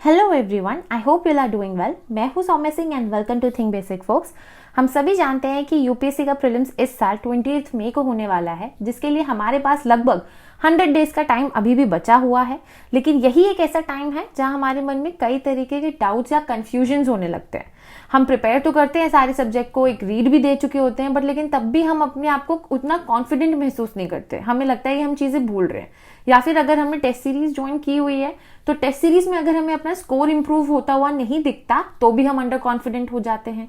Hello everyone, I hope you are doing well. मैं हूं Saumya Singh and welcome to think basic folks. हम सभी जानते हैं कि यूपीएससी का प्रीलिम्स इस साल 28 मई को होने वाला है, जिसके लिए हमारे पास लगभग 100 डेज का टाइम अभी भी बचा हुआ है। लेकिन यही एक ऐसा टाइम है जहां हमारे मन में कई तरीके के डाउट्स या कंफ्यूजन होने लगते हैं। हम प्रिपेयर तो करते हैं सारे सब्जेक्ट को, एक रीड भी दे चुके होते हैं, बट लेकिन तब भी हम अपने आप को उतना कॉन्फिडेंट महसूस नहीं करते। हमें लगता है कि हम चीजें भूल रहे हैं, या फिर अगर हमने टेस्ट सीरीज ज्वाइन की हुई है तो टेस्ट सीरीज में अगर हमें अपना स्कोर इंप्रूव होता हुआ नहीं दिखता तो भी हम अंडर कॉन्फिडेंट हो जाते हैं।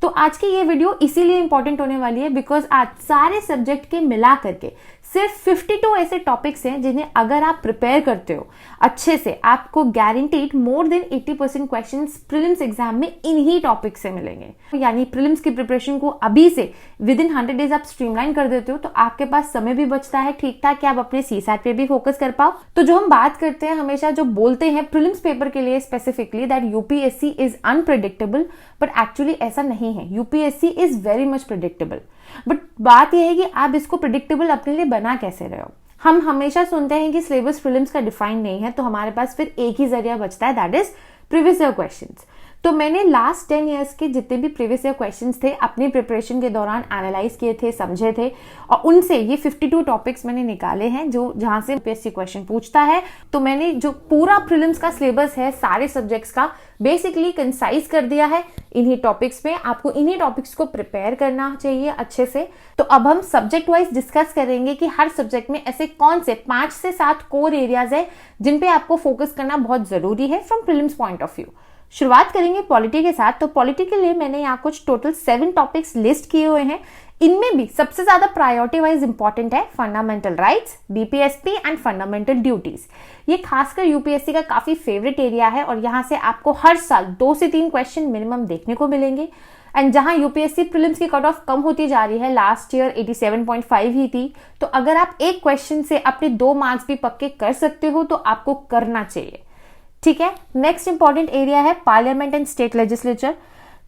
तो आज की ये वीडियो इसीलिए इंपॉर्टेंट होने वाली है बिकॉज आज सारे सब्जेक्ट के मिला करके सिर्फ 52 ऐसे टॉपिक्स हैं जिन्हें अगर आप प्रिपेयर करते हो अच्छे से, आपको guaranteed more than 80% questions prelims exam में इन्हीं टॉपिक से मिलेंगे। यानी प्रीलिम्स की प्रिपरेशन को अभी से विद इन 100 डेज आप स्ट्रीमलाइन कर देते हो तो आपके पास समय भी बचता है ठीक ठाक कि आप अपने सीसैट पे भी फोकस कर पाओ। तो जो हम बात करते हैं हमेशा, जो बोलते हैं प्रीलिम्स पेपर के लिए specifically that UPSC is unpredictable, but actually ऐसा नहीं है। UPSC is very much predictable, but बात यह है कि आप इसको प्रेडिक्टेबल अपने लिए बना कैसे रहे हो। हम हमेशा सुनते हैं कि सिलेबस प्रीलिम्स का डिफाइन नहीं है, तो हमारे पास फिर एक ही जरिया बचता है, that is previous year questions. तो मैंने लास्ट 10 इयर्स के जितने भी प्रीवियस ईयर क्वेश्चंस थे अपनी प्रिपरेशन के दौरान एनालाइज किए थे, समझे थे, और उनसे ये 52 टॉपिक्स मैंने निकाले हैं जो जहां से यूपीएससी क्वेश्चन पूछता है। तो मैंने जो पूरा प्रीलिम्स का सिलेबस है सारे सब्जेक्ट्स का बेसिकली कंसाइज कर दिया है इन्हीं टॉपिक्स में। आपको इन्हीं टॉपिक्स को प्रिपेयर करना चाहिए अच्छे से। तो अब हम सब्जेक्ट वाइज डिस्कस करेंगे कि हर सब्जेक्ट में ऐसे कौन से 5 से 7 कोर एरियाज है जिन पे आपको फोकस करना बहुत जरूरी है from prelims point of view. शुरुआत करेंगे पॉलिटी के साथ। तो पॉलिटी के लिए मैंने यहाँ कुछ टोटल 7 टॉपिक्स लिस्ट किए हुए हैं। इनमें भी सबसे ज्यादा प्रायोरिटी वाइज इंपॉर्टेंट है fundamental rights, BPSP and fundamental duties. ये खासकर यूपीएससी का काफी फेवरेट एरिया है और यहाँ से आपको हर साल 2 से 3 क्वेश्चन मिनिमम देखने को मिलेंगे। एंड जहां यूपीएससी प्रीलिम्स की कट ऑफ कम होती जा रही है, लास्ट ईयर 87.5 ही थी, तो अगर आप एक क्वेश्चन से अपने 2 मार्क्स भी पक्के कर सकते हो तो आपको करना चाहिए। ठीक है। नेक्स्ट इंपॉर्टेंट एरिया है पार्लियामेंट एंड स्टेट लेजिस्लेचर।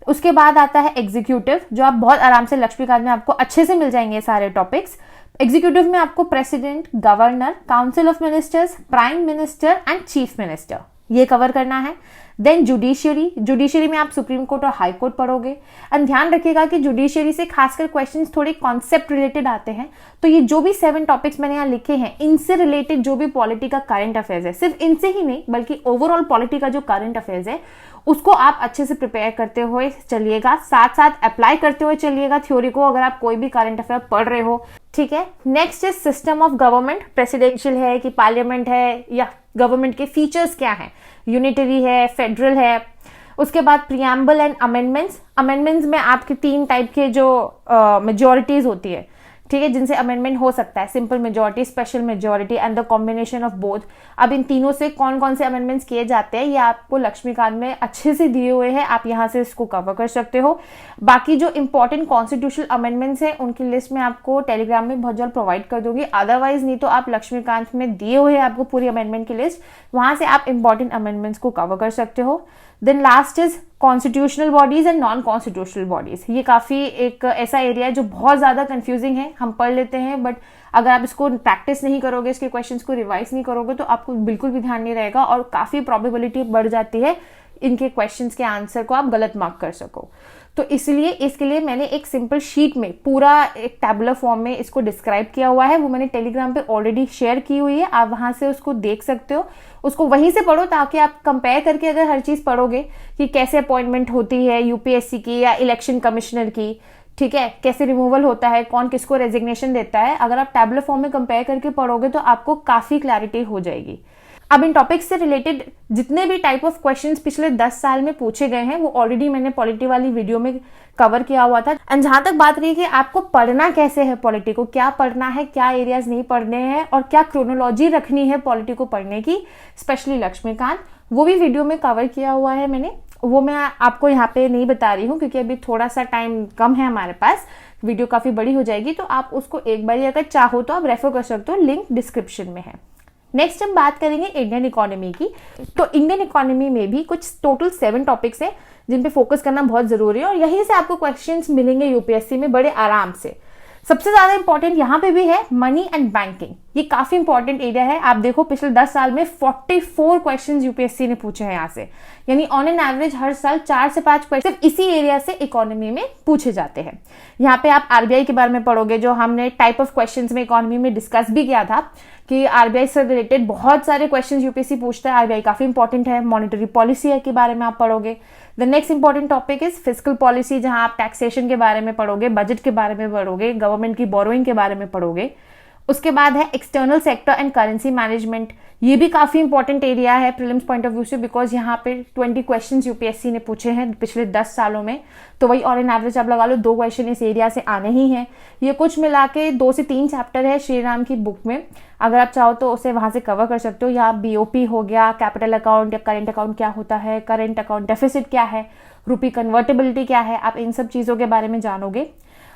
उसके बाद आता है एग्जीक्यूटिव, जो आप बहुत आराम से लक्ष्मीकांत में आपको अच्छे से मिल जाएंगे सारे टॉपिक्स। एग्जीक्यूटिव में आपको president, governor, council of ministers, prime minister and chief minister ये कवर करना है। देन जुडिशियरी में आप सुप्रीम कोर्ट और हाई कोर्ट पढ़ोगे। एंड ध्यान रखिएगा कि जुडिशियरी से खासकर क्वेश्चंस थोड़े कॉन्सेप्ट रिलेटेड आते हैं, तो ये जो भी 7 टॉपिक्स मैंने यहाँ लिखे हैं इनसे रिलेटेड जो भी पॉलिटी का करंट अफेयर्स है, सिर्फ इनसे ही नहीं बल्कि ओवरऑल पॉलिटी का जो करंट अफेयर्स है उसको आप अच्छे से प्रिपेयर करते हुए चलिएगा, साथ साथ अप्लाई करते हुए चलिएगा थ्योरी को अगर आप कोई भी करंट अफेयर पढ़ रहे हो। ठीक है। Next is system of government. Presidential है कि पार्लियामेंट है, या गवर्नमेंट के फीचर्स क्या हैं, यूनिटरी है, फेडरल है। उसके बाद प्रियम्बल एंड अमेंडमेंट्स। अमेंडमेंट्स में आपके 3 टाइप के जो मेजोरिटीज होती है, ठीक है, जिनसे अमेंडमेंट हो सकता है, simple majority, special majority and the combination of both. अब इन तीनों से कौन कौन से अमेंडमेंट्स किए जाते हैं ये आपको लक्ष्मीकांत में अच्छे से दिए हुए हैं, आप यहाँ से इसको कवर कर सकते हो। बाकी जो इंपॉर्टेंट कॉन्स्टिट्यूशनल अमेंडमेंट्स हैं उनकी लिस्ट में आपको टेलीग्राम में बहुत जल्द प्रोवाइड कर दूंगी, अदरवाइज नहीं तो आप लक्ष्मीकांत में दिए हुए हैं आपको पूरी अमेंडमेंट की लिस्ट, वहां से आप इंपॉर्टेंट अमेंडमेंट्स को कवर कर सकते हो। Then last is constitutional bodies and non constitutional bodies. ये काफी एक ऐसा एरिया है जो बहुत ज्यादा कंफ्यूजिंग है, हम पढ़ लेते हैं बट अगर आप इसको प्रैक्टिस नहीं करोगे, इसके क्वेश्चंस को रिवाइज नहीं करोगे तो आपको बिल्कुल भी ध्यान नहीं रहेगा और काफी प्रोबेबिलिटी बढ़ जाती है इनके क्वेश्चंस के आंसर को आप गलत मार्क कर सको। तो इसलिए इसके लिए मैंने एक सिंपल शीट में पूरा एक टैबुलर फॉर्म में इसको डिस्क्राइब किया हुआ है, वो मैंने टेलीग्राम पे ऑलरेडी शेयर की हुई है, आप वहां से उसको देख सकते हो, उसको वहीं से पढ़ो ताकि आप कंपेयर करके अगर हर चीज पढ़ोगे कि कैसे अपॉइंटमेंट होती है यूपीएससी की या इलेक्शन कमिश्नर की, ठीक है, कैसे रिमूवल होता है, कौन किसको रेजिग्नेशन देता है, अगर आप टैबुलर फॉर्म में कंपेयर करके पढ़ोगे तो आपको काफी क्लैरिटी हो जाएगी। अब इन टॉपिक्स से रिलेटेड जितने भी टाइप ऑफ क्वेश्चंस पिछले 10 साल में पूछे गए हैं वो ऑलरेडी मैंने पॉलिटी वाली वीडियो में कवर किया हुआ था। एंड जहां तक बात रही कि आपको पढ़ना कैसे है पॉलिटी को, क्या पढ़ना है, क्या एरियाज नहीं पढ़ने हैं और क्या क्रोनोलॉजी रखनी है पॉलिटी को पढ़ने की, स्पेशली लक्ष्मीकांत, वो भी वीडियो में कवर किया हुआ है मैंने। वो मैं आपको यहाँ पे नहीं बता रही हूँ क्योंकि अभी थोड़ा सा टाइम कम है हमारे पास, वीडियो काफी बड़ी हो जाएगी, तो आप उसको एक बार अगर चाहो तो आप रेफर कर सकते हो, लिंक डिस्क्रिप्शन में है। नेक्स्ट हम बात करेंगे इंडियन इकोनॉमी की। तो इंडियन इकोनॉमी में भी कुछ टोटल 7 टॉपिक्स हैं जिन पे फोकस करना बहुत जरूरी है और यहीं से आपको क्वेश्चंस मिलेंगे यूपीएससी में बड़े आराम से। सबसे ज्यादा इंपॉर्टेंट यहाँ पे भी है मनी एंड बैंकिंग। ये काफी इंपॉर्टेंट एरिया है। आप देखो पिछले 10 साल में 44 क्वेश्चंस यूपीएससी ने पूछे हैं यहाँ से, यानी ऑन एन एवरेज हर साल 4 से 5 क्वेश्चन इसी एरिया से इकोनॉमी में पूछे जाते हैं। यहाँ पे आप आरबीआई के बारे में पढ़ोगे, जो हमने टाइप ऑफ क्वेश्चंस में इकोनॉमी में डिस्कस भी किया था कि आरबीआई से रिलेटेड बहुत सारे क्वेश्चंस यूपीएससी पूछता है। आरबीआई काफी इंपॉर्टेंट है। मॉनेटरी पॉलिसी के बारे में आप पढ़ोगे। The next important topic is fiscal policy, जहां आप टैक्सेशन के बारे में पढ़ोगे, बजट के बारे में पढ़ोगे, गवर्नमेंट की बोरोइंग के बारे में पढ़ोगे। उसके बाद है external sector and currency management. ये भी काफी इंपॉर्टेंट एरिया है प्रीलिम्स पॉइंट ऑफ व्यू से, बिकॉज यहाँ पे 20 क्वेश्चंस यूपीएससी ने पूछे हैं पिछले 10 सालों में। तो वही ऑन एन एवरेज आप लगा लो 2 क्वेश्चन इस एरिया से आने ही हैं। ये कुछ मिला के 2 से 3 चैप्टर है श्रीराम की बुक में, अगर आप चाहो तो उसे वहां से कवर कर सकते हो। या बीओपी हो गया, कैपिटल अकाउंट या करेंट अकाउंट क्या होता है, करेंट अकाउंट डेफिसिट क्या है, रूपी कन्वर्टेबिलिटी क्या है, आप इन सब चीजों के बारे में जानोगे।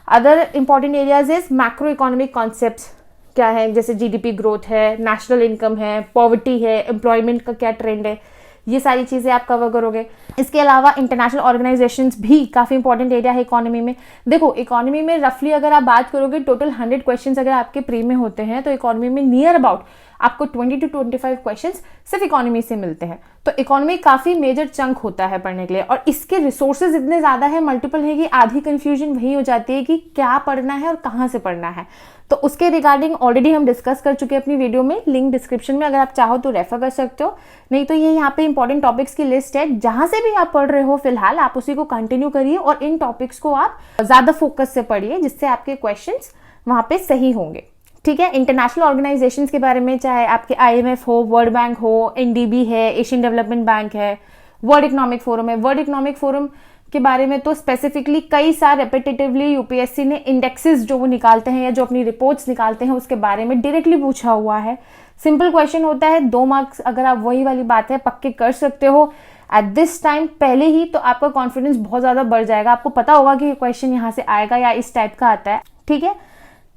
Other important areas is macro economic concepts क्या है, जैसे जीडीपी ग्रोथ है, नेशनल इनकम है, पॉवर्टी है, एम्प्लॉयमेंट का क्या ट्रेंड है, ये सारी चीजें आप कवर करोगे। इसके अलावा इंटरनेशनल ऑर्गेनाइजेशंस भी काफी इंपॉर्टेंट एरिया है इकोनॉमी में। देखो इकोनॉमी में रफली अगर आप बात करोगे टोटल 100 क्वेश्चंस अगर आपके प्री में होते हैं तो इकोनॉमी में नियर अबाउट आपको 20 to 25 क्वेश्चंस सिर्फ इकोनॉमी से मिलते हैं। तो इकोनॉमी काफी मेजर चंक होता है पढ़ने के लिए, और इसके रिसोर्सेज इतने ज्यादा है, मल्टीपल है, कि आधी कंफ्यूजन वही हो जाती है कि क्या पढ़ना है और कहाँ से पढ़ना है। तो उसके रिगार्डिंग ऑलरेडी हम डिस्कस कर चुके हैं अपनी वीडियो में, लिंक डिस्क्रिप्शन में, अगर आप चाहो तो रेफर कर सकते हो। नहीं तो ये यहाँ पे इंपॉर्टेंट टॉपिक्स की लिस्ट है, जहां से भी आप पढ़ रहे हो फिलहाल आप उसी को कंटिन्यू करिए और इन टॉपिक्स को आप ज्यादा फोकस से पढ़िए, जिससे आपके क्वेश्चंस वहां पे सही होंगे। ठीक है। इंटरनेशनल ऑर्गेनाइजेशंस के बारे में, चाहे आपके आईएमएफ हो, वर्ल्ड बैंक हो, एनडीबी है, एशियन डेवलपमेंट बैंक है, वर्ल्ड इकोनॉमिक फोरम है। वर्ल्ड इकोनॉमिक फोरम के बारे में तो स्पेसिफिकली कई सारे रेपिटेटिवली यूपीएससी ने इंडेक्सेस जो वो निकालते हैं या जो अपनी रिपोर्ट्स निकालते हैं उसके बारे में डायरेक्टली पूछा हुआ है। सिंपल क्वेश्चन होता है, 2 मार्क्स अगर आप वही वाली बात है पक्के कर सकते हो एट दिस टाइम पहले ही, तो आपका कॉन्फिडेंस बहुत ज्यादा बढ़ जाएगा। आपको पता होगा कि क्वेश्चन यहाँ से आएगा या इस टाइप का आता है। ठीक है।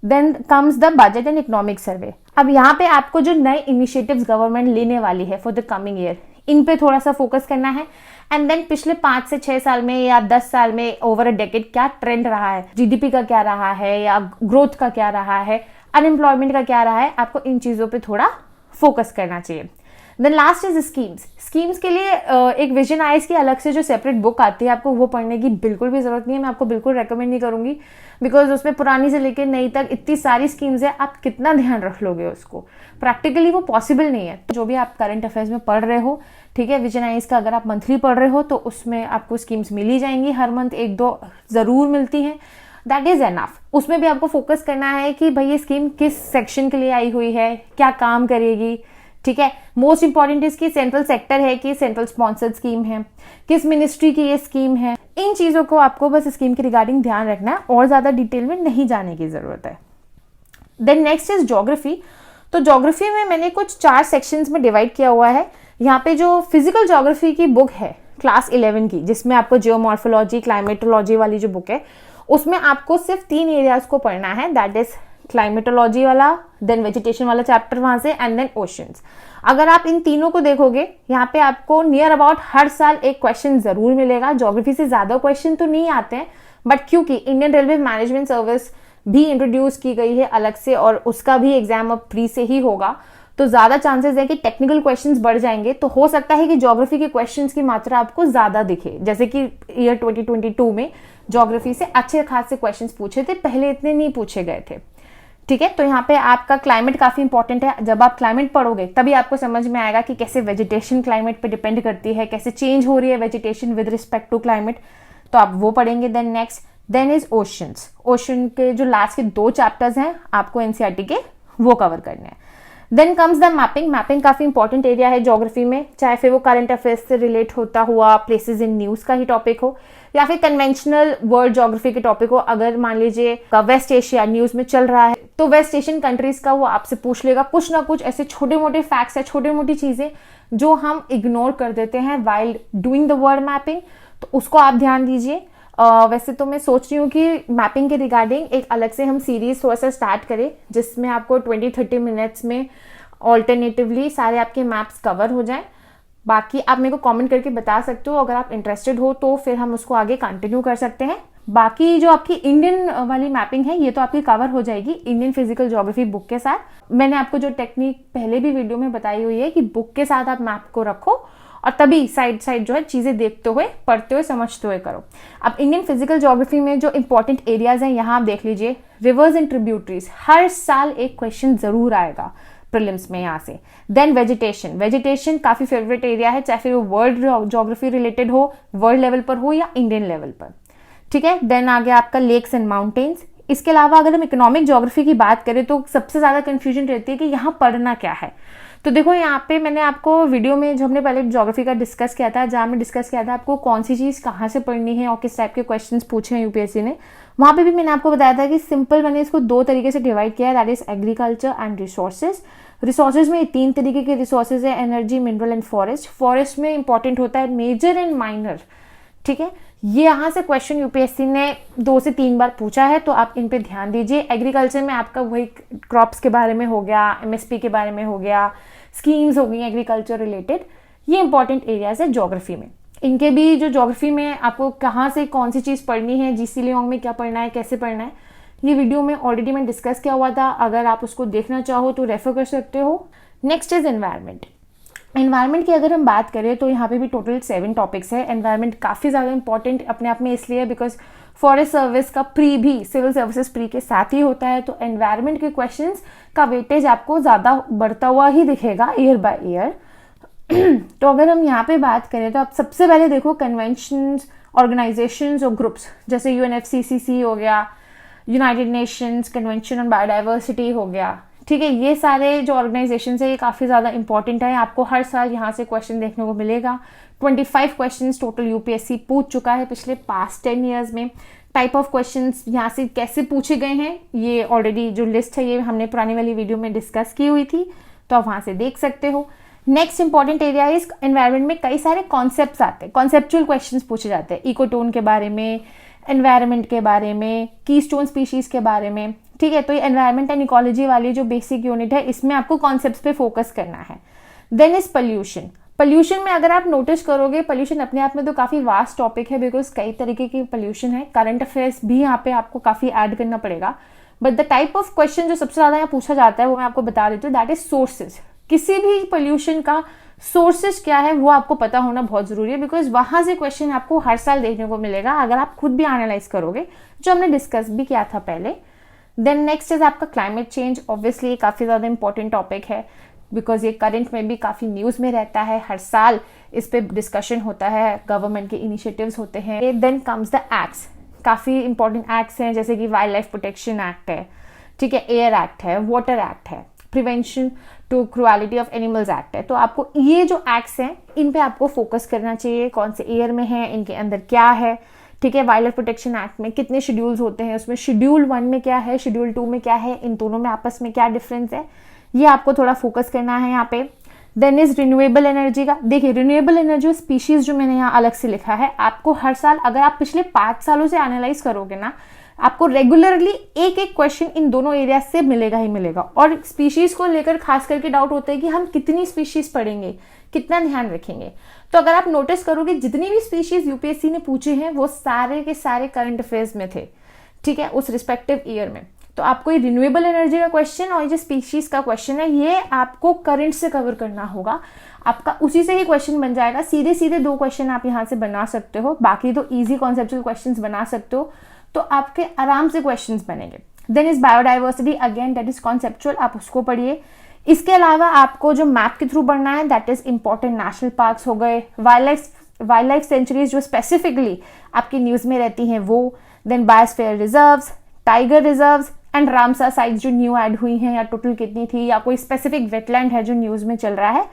Then comes the budget and economic survey. अब यहाँ पे आपको जो नए इनिशिएटिव्स गवर्नमेंट लेने वाली है फॉर द कमिंग ईयर, इन पे थोड़ा सा फोकस करना है। एंड देन पिछले 5 से 6 साल में या 10 साल में ओवर अ डेकेड क्या ट्रेंड रहा है, जीडीपी का क्या रहा है या ग्रोथ का क्या रहा है, अनएम्प्लॉयमेंट का क्या रहा है, आपको इन चीजों पे थोड़ा फोकस करना चाहिए। Then last is schemes. Schemes के लिए एक विजन आईएएस की अलग से जो सेपरेट बुक आती है, आपको वो पढ़ने की बिल्कुल भी जरूरत नहीं है। मैं आपको बिल्कुल रेकमेंड नहीं करूंगी, बिकॉज उसमें पुरानी से लेकर नई तक इतनी सारी स्कीम्स है, आप कितना ध्यान रख लोगे उसको, प्रैक्टिकली वो पॉसिबल नहीं है। जो भी आप करंट अफेयर्स में पढ़ रहे हो, ठीक है, विजन आईएएस का अगर आप मंथली पढ़ रहे हो तो उसमें आपको स्कीम्स मिल ही जाएंगी, हर मंथ 1-2 जरूर मिलती हैं। That is enough. उसमें भी आपको फोकस करना है कि भाई ये स्कीम किस सेक्शन के लिए आई हुई है, क्या काम करेगी। ठीक है। मोस्ट इंपॉर्टेंट इसकी सेंट्रल सेक्टर है कि सेंट्रल स्पॉन्सर्ड स्कीम है, किस मिनिस्ट्री की ये स्कीम है। इन चीजों को आपको बस स्कीम के रिगार्डिंग ध्यान रखना है और ज्यादा डिटेल में नहीं जाने की जरूरत है। Then next is geography. तो ज्योग्राफी में मैंने कुछ 4 सेक्शंस में डिवाइड किया हुआ है। यहाँ पे जो फिजिकल ज्योग्राफी की बुक है क्लास 11 की, जिसमें आपको जियोमॉर्फोलॉजी, क्लाइमेटोलॉजी वाली जो बुक है, उसमें आपको सिर्फ 3 एरियाज को पढ़ना है। दैट इज क्लाइमेटोलॉजी वाला, देन वेजिटेशन वाला चैप्टर वहां से, एंड देन ओशंस। अगर आप इन तीनों को देखोगे, यहाँ पे आपको नियर अबाउट हर साल एक क्वेश्चन जरूर मिलेगा। ज्योग्राफी से ज्यादा क्वेश्चन तो नहीं आते हैं, बट क्योंकि इंडियन रेलवे मैनेजमेंट सर्विस भी इंट्रोड्यूस की गई है अलग से और उसका भी एग्जाम अब प्री से ही होगा, तो ज्यादा चांसेस है कि टेक्निकल क्वेश्चंस बढ़ जाएंगे। तो हो सकता है कि ज्योग्राफी के क्वेश्चंस की मात्रा आपको ज्यादा दिखे, जैसे कि ईयर 2022 में ज्योग्राफी से अच्छे खासे क्वेश्चंस पूछे थे, पहले इतने नहीं पूछे गए थे। ठीक है। तो यहाँ पे आपका क्लाइमेट काफी इंपॉर्टेंट है। जब आप क्लाइमेट पढ़ोगे तभी आपको समझ में आएगा कि कैसे वेजिटेशन क्लाइमेट पे डिपेंड करती है, कैसे चेंज हो रही है vegetation with respect to climate, तो आप वो पढ़ेंगे। Then next then is oceans. Ocean के जो लास्ट के 2 चैप्टर्स हैं आपको एनसीईआरटी के वो कवर करने हैं। Then comes the mapping. Mapping काफी इंपॉर्टेंट एरिया है ज्योग्राफी में, चाहे फिर वो करंट अफेयर्स से रिलेट होता हुआ प्लेसेस इन न्यूज का ही टॉपिक हो या फिर कन्वेंशनल वर्ल्ड ज्योग्राफी के टॉपिक हो। अगर मान लीजिए वेस्ट एशिया न्यूज में चल रहा है तो वेस्ट एशियन कंट्रीज का वो आपसे पूछ लेगा कुछ ना कुछ ऐसे छोटे मोटे फैक्ट्स है, छोटी मोटी चीजें जो हम इग्नोर कर देते हैं while doing the world mapping, तो उसको आप ध्यान दीजिए। वैसे तो मैं सोच रही हूँ कि मैपिंग के रिगार्डिंग एक अलग से हम सीरीज थोड़ा सा स्टार्ट करें, जिसमें आपको 20-30 मिनट्स में ऑल्टरनेटिवली सारे आपके मैप्स कवर हो जाएं। बाकी आप मेरे को कमेंट करके बता सकते हो, अगर आप इंटरेस्टेड हो तो फिर हम उसको आगे कंटिन्यू कर सकते हैं। बाकी जो आपकी इंडियन वाली मैपिंग है ये तो आपकी कवर हो जाएगी इंडियन फिजिकल ज्योग्राफी बुक के साथ। मैंने आपको जो टेक्निक पहले भी वीडियो में बताई हुई है कि बुक के साथ आप मैप को रखो और तभी साइड साइड जो है चीजें देखते हुए, पढ़ते हुए, समझते हुए करो। अब इंडियन फिजिकल ज्योग्राफी में जो इंपॉर्टेंट एरियाज हैं यहाँ आप देख लीजिए। रिवर्स एंड ट्रिब्यूटरीज, हर साल एक क्वेश्चन जरूर आएगा प्रीलिम्स में यहाँ से। देन वेजिटेशन, वेजिटेशन काफी फेवरेट एरिया है, चाहे फिर वो वर्ल्ड ज्योग्राफी रिलेटेड हो, वर्ल्ड लेवल पर हो या इंडियन लेवल पर, ठीक है। देन आ गया आपका लेक्स एंड माउंटेन्स। इसके अलावा अगर हम इकोनॉमिक ज्योग्राफी की बात करें तो सबसे ज्यादा कंफ्यूजन रहती है कि यहाँ पढ़ना क्या है। तो देखो यहाँ पे मैंने आपको वीडियो में जो हमने पहले ज्योग्राफी का डिस्कस किया था, जहाँ में डिस्कस किया था आपको कौन सी चीज कहाँ से पढ़नी है और किस टाइप के क्वेश्चंस पूछे हैं यूपीएससी ने, वहां पे भी मैंने आपको बताया था कि सिंपल मैंने इसको 2 तरीके से डिवाइड किया है, that is agriculture and resources. Resources में 3 तरीके के रिसोर्सेज है, energy, mineral and forest. Forest में इंपॉर्टेंट होता है मेजर एंड माइनर, ठीक है। ये यहाँ से क्वेश्चन यूपीएससी ने 2 से 3 बार पूछा है, तो आप इन पे ध्यान दीजिए। एग्रीकल्चर में आपका वही क्रॉप्स के बारे में हो गया, एमएसपी के बारे में हो गया, स्कीम्स हो गई एग्रीकल्चर रिलेटेड, ये इंपॉर्टेंट एरियाज है ज्योग्राफी में। इनके भी जो ज्योग्राफी में आपको कहाँ से कौन सी चीज पढ़नी है, जीसी लियोंग में क्या पढ़ना है, कैसे पढ़ना है, ये वीडियो में ऑलरेडी मैं डिस्कस किया हुआ था। अगर आप उसको देखना चाहो तो रेफर कर सकते हो। Next is environment. एनवायरमेंट की अगर हम बात करें तो यहाँ पे भी टोटल 7 टॉपिक्स है। एनवायरमेंट काफी ज्यादा इंपॉर्टेंट अपने आप में इसलिए बिकॉज फॉरेस्ट सर्विस का प्री भी सिविल सर्विसेज प्री के साथ ही होता है, तो एनवायरमेंट के क्वेश्चंस का वेटेज आपको ज्यादा बढ़ता हुआ ही दिखेगा ईयर बाय ईयर। तो अगर हम यहाँ पे बात करें तो आप सबसे पहले देखो कन्वेंशंस, ऑर्गेनाइजेशंस और ग्रुप्स, जैसे यूएनएफसीसीसी हो गया, United Nations convention on biodiversity हो गया, ठीक है। ये सारे जो ऑर्गेनाइजेशन है ये काफी ज्यादा इंपॉर्टेंट है, आपको हर साल यहाँ से क्वेश्चन देखने को मिलेगा। 25 क्वेश्चंस टोटल यूपीएससी पूछ चुका है पिछले पास्ट 10 ईयर्स में। टाइप ऑफ क्वेश्चंस यहाँ से कैसे पूछे गए हैं ये ऑलरेडी जो लिस्ट है ये हमने पुरानी वाली वीडियो में डिस्कस की हुई थी, तो आप वहां से देख सकते हो। नेक्स्ट इंपॉर्टेंट एरिया इस एनवायरमेंट में कई सारे कॉन्सेप्ट्स आते हैं, कॉन्सेप्चुअल क्वेश्चंस पूछे जाते हैं, इकोटोन के बारे में, एनवायरमेंट के बारे में, कीस्टोन स्पीशीज के बारे में, ठीक है। तो ये एनवायरमेंट एंड इकोलॉजी वाली जो बेसिक यूनिट है इसमें आपको कॉन्सेप्ट्स पे फोकस करना है। Then is pollution. पोल्यूशन में अगर आप नोटिस करोगे, पोल्यूशन अपने आप में तो काफी वास्ट टॉपिक है बिकॉज कई तरीके की पोल्यूशन है। करंट अफेयर्स भी यहाँ पे आपको काफी ऐड करना पड़ेगा, but the type of question जो सबसे ज्यादा यहाँ पूछा जाता है वो मैं आपको बता देती हूँ, दैट इज सोर्सेज। किसी भी पोल्यूशन का सोर्सेज क्या है वो आपको पता होना बहुत जरूरी है बिकॉज वहां से क्वेश्चन आपको हर साल देखने को मिलेगा अगर आप खुद भी एनालाइज करोगे, जो हमने डिस्कस भी किया था पहले। देन नेक्स्ट इज आपका क्लाइमेट चेंज। ऑब्वियसली काफी ज्यादा इंपॉर्टेंट टॉपिक है बिकॉज ये करंट में भी काफी न्यूज में रहता है, हर साल इस पे डिस्कशन होता है, गवर्नमेंट के इनिशिएटिव्स होते हैं। देन कम्स द एक्ट्स, काफी इंपॉर्टेंट एक्ट्स हैं जैसे कि वाइल्ड लाइफ प्रोटेक्शन एक्ट है, ठीक है, एयर एक्ट है, वाटर एक्ट है, prevention to cruelty of animals act है। तो आपको ये जो एक्ट्स हैं इन पे आपको फोकस करना चाहिए, कौन से ईयर में है, इनके अंदर क्या है, ठीक है। वाइल्ड लाइफ प्रोटेक्शन एक्ट में कितने शेड्यूल्स होते हैं, उसमें शेड्यूल 1 में क्या है, शेड्यूल 2 में क्या है, इन दोनों में आपस में क्या डिफरेंस है, ये आपको थोड़ा फोकस करना है यहाँ पे। देन इज रिन्यूएबल एनर्जी का। देखिए रिन्यूएबल एनर्जी स्पीशीज जो मैंने यहाँ अलग से लिखा है, आपको हर साल अगर आप पिछले 5 सालों से एनालाइज करोगे ना, आपको रेगुलरली एक एक क्वेश्चन इन दोनों एरिया से मिलेगा ही मिलेगा। और स्पीशीज को लेकर खास करके डाउट होता है कि हम कितनी स्पीशीज पढ़ेंगे, कितना ध्यान रखेंगे। तो अगर आप नोटिस करोगे जितनी भी स्पीशीज यूपीएससी ने पूछे हैं वो सारे के सारे करंट अफेयर्स में थे, ठीक है, उस रिस्पेक्टिव ईयर में। तो आपको ये रिन्यूएबल एनर्जी का क्वेश्चन और ये जो स्पीशीज का क्वेश्चन है ये आपको करंट से कवर करना होगा, आपका उसी से ही क्वेश्चन बन जाएगा। सीधे सीधे 2 क्वेश्चन आप यहाँ से बना सकते हो, बाकी तो इजी कॉन्सेप्चुअल क्वेश्चंस बना सकते हो, तो आपके आराम से क्वेश्चंस बनेंगे। Then is biodiversity, again that is conceptual, आप उसको पढ़िए। इसके अलावा आपको जो मैप के थ्रू पढ़ना है that is important national parks हो गए, वाइल्ड लाइफ सेंचुरीज जो स्पेसिफिकली आपकी न्यूज में रहती हैं वो, then biosphere reserves, tiger reserves and Ramsar sites जो न्यू ऐड हुई हैं या टोटल कितनी थी, या कोई स्पेसिफिक वेटलैंड है जो न्यूज में चल रहा है,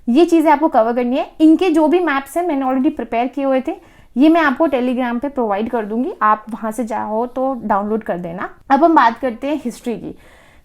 ये चीजें आपको कवर करनी है। इनके जो भी मैप्स हैं मैंने ऑलरेडी प्रिपेयर किए हुए थे, ये मैं आपको टेलीग्राम पे प्रोवाइड कर दूंगी, आप वहां से चाहो तो डाउनलोड कर देना। अब हम बात करते हैं हिस्ट्री की।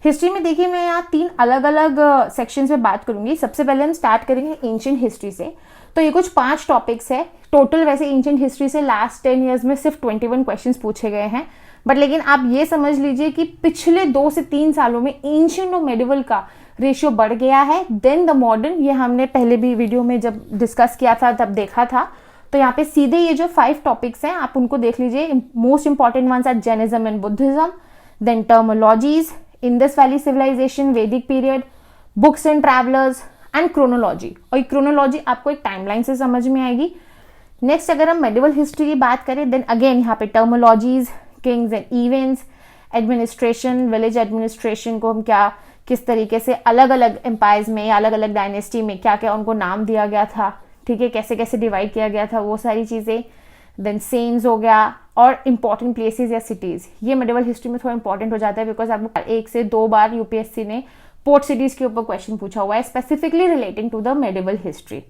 हिस्ट्री में देखिए मैं यहाँ 3 अलग अलग सेक्शंस में बात करूंगी। सबसे पहले हम स्टार्ट करेंगे एंशिएंट हिस्ट्री से। तो ये कुछ 5 टॉपिक्स है टोटल। वैसे एंशिएंट हिस्ट्री से लास्ट 10 ईयर्स में सिर्फ 21 क्वेश्चंस पूछे गए हैं, बट लेकिन आप ये समझ लीजिए कि पिछले 2 से 3 सालों में एंशिएंट और मेडिवल का रेशियो बढ़ गया है। देन द मॉडर्न, ये हमने पहले भी वीडियो में जब डिस्कस किया था तब देखा था। तो यहाँ पे सीधे ये जो 5 टॉपिक्स हैं आप उनको देख लीजिए. Most important ones are Jainism and Buddhism, then terminologies, Indus valley civilisation, वैदिक period, books and travellers and chronology. और ये क्रोनोलॉजी आपको एक टाइमलाइन से समझ में आएगी. नेक्स्ट अगर हम मेडिवल हिस्ट्री की बात करें, देन अगेन यहाँ पे terminologies, Kings and events, administration, village administration को हम क्या किस तरीके से अलग अलग एम्पायर्स में या अलग अलग डायनेस्टी में क्या क्या उनको नाम दिया गया था, ठीक है, कैसे कैसे डिवाइड किया गया था, वो सारी चीज़ें. देन सेन्स हो गया और इंपॉर्टेंट प्लेसेस या सिटीज़. ये मेडिवल हिस्ट्री में थोड़ा इंपॉर्टेंट हो जाता है बिकॉज आपको 1 से 2 बार यूपीएससी ने पोर्ट सिटीज़ के ऊपर क्वेश्चन पूछा हुआ है specifically relating to the medieval history.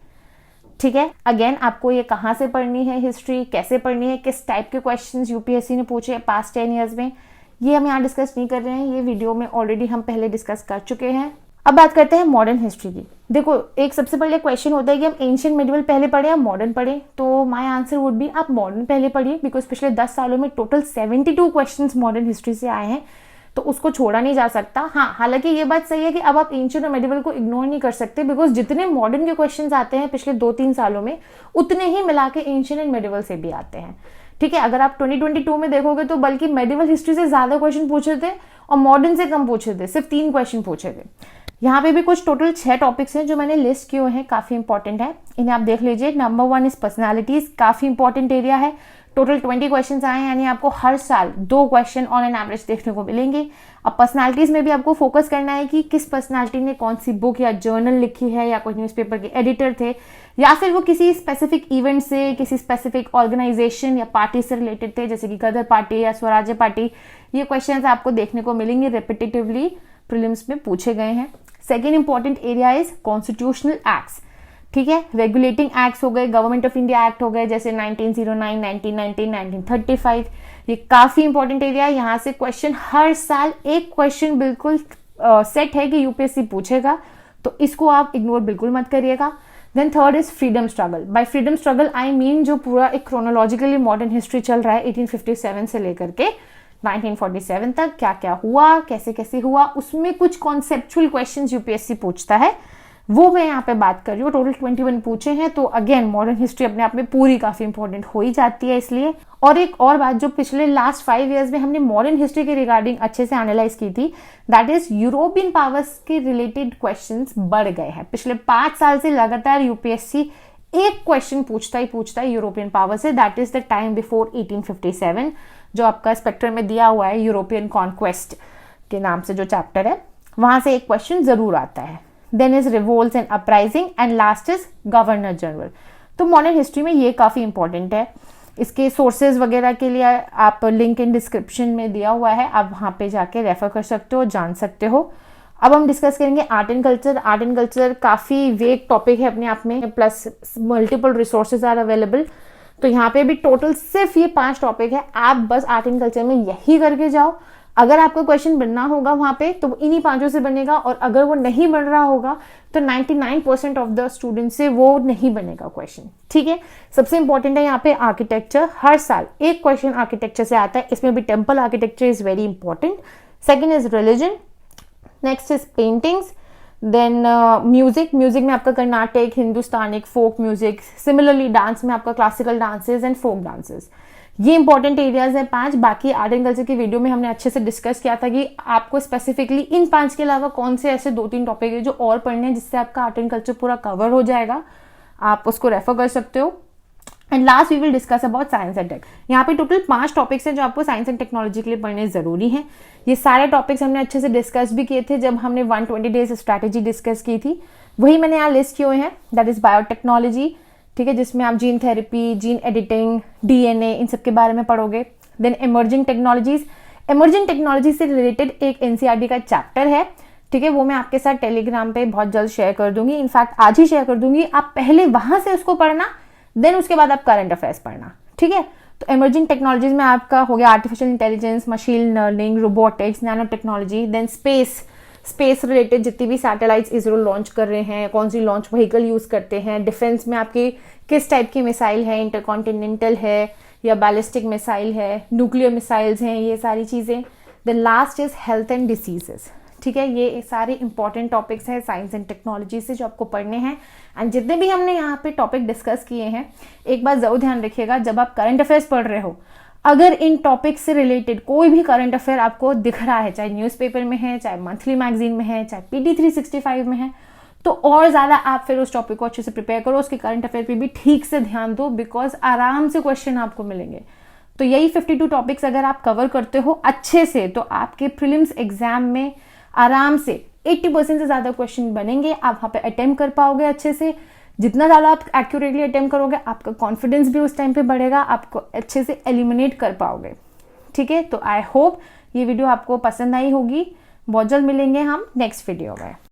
ठीक है, अगेन आपको ये कहाँ से पढ़नी है हिस्ट्री, कैसे पढ़नी है, किस टाइप के क्वेश्चंस यूपीएससी ने पूछे पास्ट 10 ईयर्स में, ये हम यहाँ डिस्कस नहीं कर रहे हैं. ये वीडियो में ऑलरेडी हम पहले डिस्कस कर चुके हैं. अब बात करते हैं मॉडर्न हिस्ट्री की. देखो, एक सबसे पहले क्वेश्चन होता है कि हम एंशिएंट मेडिवल पहले पढ़े या मॉडर्न पढ़े. तो माय आंसर वुड बी आप मॉडर्न पहले पढ़िए बिकॉज पिछले 10 सालों में टोटल 72 क्वेश्चन मॉडर्न हिस्ट्री से आए हैं, तो उसको छोड़ा नहीं जा सकता. हाँ, हालांकि ये बात सही है कि अब आप एंशिएंट और मेडिवल को इग्नोर नहीं कर सकते बिकॉज जितने मॉडर्न के क्वेश्चंस आते हैं पिछले 2-3 सालों में उतने ही मिला के एंशिएंट एंड मेडिवल से भी आते हैं. ठीक है, अगर आप 2022 में देखोगे तो बल्कि मेडिवल हिस्ट्री से ज्यादा क्वेश्चन पूछे थे और मॉडर्न से कम पूछे थे, सिर्फ 3 क्वेश्चन पूछे थे. यहाँ पे भी कुछ टोटल 6 टॉपिक्स हैं जो मैंने लिस्ट किए हैं, काफी इंपॉर्टेंट है, इन्हें आप देख लीजिए. नंबर 1 इज पर्सनैलिटीज, काफी इंपॉर्टेंट एरिया है. टोटल 20 क्वेश्चन आए हैं, यानी आपको हर साल 2 क्वेश्चन ऑन एन एवरेज देखने को मिलेंगे. अब पर्सनालिटीज में भी आपको फोकस करना है कि किस पर्सनालिटी ने कौन सी बुक या जर्नल लिखी है, या कोई न्यूज़पेपर के एडिटर थे, या फिर वो किसी स्पेसिफिक इवेंट से, किसी स्पेसिफिक ऑर्गेनाइजेशन या पार्टी से रिलेटेड थे, जैसे कि गदर पार्टी या स्वराज्य पार्टी. ये क्वेश्चन आपको देखने को मिलेंगे, रिपीटेटिवली प्रीलिम्स में पूछे गए हैं. Second important area is constitutional acts. ठीक है, रेगुलेटिंग एक्ट्स हो गए, गवर्नमेंट ऑफ इंडिया एक्ट हो गए, जैसे 1909, 1919, 1935. ये काफी इंपॉर्टेंट एरिया है. यहाँ से क्वेश्चन हर साल एक क्वेश्चन बिल्कुल सेट है कि यूपीएससी पूछेगा, तो इसको आप इग्नोर बिल्कुल मत करिएगा. Then third is freedom struggle. By freedom struggle I mean जो पूरा एक क्रोनोलॉजिकली मॉडर्न हिस्ट्री चल रहा है 1857 से लेकर के 1947 तक, क्या क्या हुआ, कैसे कैसे हुआ, उसमें कुछ कॉन्सेप्चुअल क्वेश्चंस यूपीएससी पूछता है, वो मैं यहाँ पे बात कर रही हूँ. टोटल 21 पूछे हैं, तो अगेन मॉडर्न हिस्ट्री अपने आप में पूरी काफी इंपॉर्टेंट हो ही जाती है इसलिए. और एक और बात जो पिछले लास्ट 5 इयर्स में हमने मॉडर्न हिस्ट्री के रिगार्डिंग अच्छे से एनालाइज की थी, दैट इज यूरोपियन पावर्स के रिलेटेड क्वेश्चंस बढ़ गए हैं. पिछले 5 साल से लगातार यूपीएससी एक क्वेश्चन पूछता है यूरोपियन पावर से, that is the time before 1857, जो आपका स्पेक्ट्रम में दिया हुआ है, यूरोपियन कॉन्क्वेस्ट के नाम से जो चैप्टर है, वहां से एक क्वेश्चन जरूर आता है. Then is revolts and uprising and last is governor general. तो मॉडर्न हिस्ट्री में ये काफी इंपॉर्टेंट है. इसके सोर्सेज वगैरह के लिए आप लिंक इन डिस्क्रिप्शन में दिया हुआ है, आप वहां पे जाके रेफर कर सकते हो, जान सकते हो. अब हम डिस्कस करेंगे art and culture. Art and culture काफी वेग टॉपिक है अपने आप में, plus multiple resources are available. तो यहाँ पे भी टोटल सिर्फ ये 5 टॉपिक है, आप बस आर्ट एंड कल्चर में यही करके जाओ. अगर आपको क्वेश्चन बनना होगा वहां पे तो इन्हीं 5 से बनेगा, और अगर वो नहीं बन रहा होगा तो 99% ऑफ द स्टूडेंट से वो नहीं बनेगा क्वेश्चन. ठीक है, सबसे इंपॉर्टेंट है यहाँ पे आर्किटेक्चर. हर साल एक क्वेश्चन आर्किटेक्चर से आता है, इसमें भी temple architecture is very important. Second is religion, next is paintings, then music. Music में आपका Carnatic, Hindustani, folk music. Similarly dance में आपका classical dances and folk dances. ये इंपॉर्टेंट एरियाज हैं 5. बाकी आर्ट एंड कल्चर की वीडियो में हमने अच्छे से डिस्कस किया था कि आपको स्पेसिफिकली इन 5 के अलावा कौन से ऐसे 2-3 टॉपिक है जो और पढ़ने हैं, जिससे आपका आर्ट एंड कल्चर पूरा कवर हो जाएगा. आप उसको रेफर कर सकते हो. And last we will discuss about science and tech. यहाँ पे टोटल 5 टॉपिक्स हैं जो आपको साइंस एंड टेक्नोलॉजी के लिए पढ़ने जरूरी हैं. ये सारे टॉपिक्स हमने अच्छे से डिस्कस भी किए थे जब हमने 120 डेज स्ट्रैटेजी डिस्कस की थी. वही मैंने यहाँ लिस्ट किए हुए हैं, दैट इज बायोटेक्नोलॉजी. ठीक है, जिसमें आप gene therapy, gene editing, DNA, इन सब के बारे में पढ़ोगे. Then emerging technologies. Emerging technology से रिलेटेड एक एनसीईआरटी का चैप्टर है. ठीक है, वो मैं आपके साथ टेलीग्राम पे बहुत जल्द शेयर कर दूंगी, इनफैक्ट आज ही शेयर कर दूंगी. आप पहले वहां से उसको पढ़ना, देन उसके बाद आप करंट अफेयर्स पढ़ना. ठीक है, तो इमर्जिंग टेक्नोलॉजीज में आपका हो गया artificial intelligence, machine learning, robotics, nano technology. Then space related जितनी भी सैटेलाइट्स इसरो लॉन्च कर रहे हैं, कौन सी लॉन्च व्हीकल यूज करते हैं. डिफेंस में आपकी किस टाइप की मिसाइल है, इंटरकॉन्टिनेंटल है या बैलिस्टिक मिसाइल है, न्यूक्लियर मिसाइल्स हैं, ये सारी चीजें. Then last is health and diseases. ठीक है, ये सारे इंपॉर्टेंट टॉपिक्स हैं साइंस एंड टेक्नोलॉजी से जो आपको पढ़ने हैं। एंड जितने भी हमने यहाँ पे टॉपिक डिस्कस किए हैं, एक बात जरूर ध्यान रखिएगा, जब आप करंट अफेयर्स पढ़ रहे हो, अगर इन टॉपिक से रिलेटेड कोई भी करंट अफेयर आपको दिख रहा है, चाहे न्यूज़पेपर में है, चाहे मंथली मैगजीन में है, चाहे PD 365 में है, तो और ज़्यादा आप फिर उस टॉपिक को अच्छे से प्रिपेयर करो, उसके करंट अफेयर पे भी ठीक से ध्यान दो, बिकॉज आराम से क्वेश्चन आपको मिलेंगे। तो यही 52 टॉपिक्स अगर आप कवर करते हो अच्छे से, तो आपके प्रीलिम्स एग्जाम में आराम से 80% से ज़्यादा क्वेश्चन बनेंगे, आप वहाँ पे अटेम्प्ट कर पाओगे अच्छे से। जितना ज़्यादा आप एक्यूरेटली अटेम्प्ट करोगे, आपका कॉन्फिडेंस भी उस टाइम पे बढ़ेगा, आपको अच्छे से एलिमिनेट कर पाओगे। ठीक है, तो आई होप ये वीडियो आपको पसंद आई होगी। बहुत जल्द मिलेंगे हम नेक्स्ट वीडियो में।